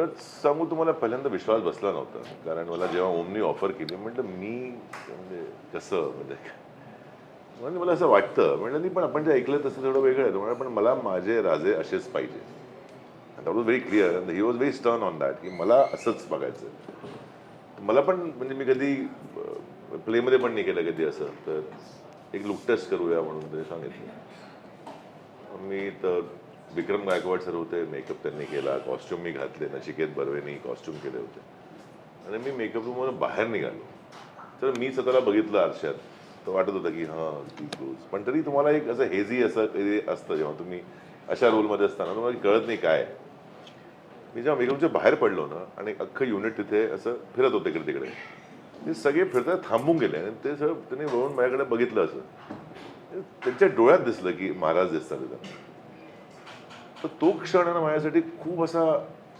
खरंच सांगू तुम्हाला पहिल्यांदा विश्वास बसला नव्हता. कारण मला जेव्हा ओमनी ऑफर केली म्हटलं मी म्हणजे कसं म्हणजे मला असं वाटतं म्हटलं नाही पण आपण जे ऐकलं तसं थोडं वेगळं आहे म्हणजे पण मला माझे राजे असेच पाहिजे. That was very clear he was very stern on that की मला असंच बघायचं. मला पण म्हणजे मी कधी प्लेमध्ये पण नाही केलं कधी असं तर एक लुक टेस्ट करूया म्हणून ते सांगितलं. मी तर विक्रम गायकवाड सर होते मेकअप त्यांनी केला कॉस्ट्युम मी घातले नचिकेत बर्वेनी कॉस्ट्युम केले होते आणि मी मेकअप रूममधून बाहेर निघालो तर मी स्वतःला बघितलं आरशात तर वाटत होतं की हां ती क्लोज पण तरी तुम्हाला एक असं हेझी असं काही असतं जेव्हा तुम्ही अशा रोलमध्ये असताना तुम्हाला कळत नाही काय. मी जेव्हा मेकअपच्या बाहेर पडलो ना आणि अख्खं युनिट तिथे असं फिरत होते इकडे तिकडे ते सगळे फिरतात थांबून गेले आणि ते सगळं त्यांनी वळून माझ्याकडे बघितलं असं त्यांच्या डोळ्यात दिसलं की महाराज दिसतात तिथं. तर तो क्षण माझ्यासाठी खूप असा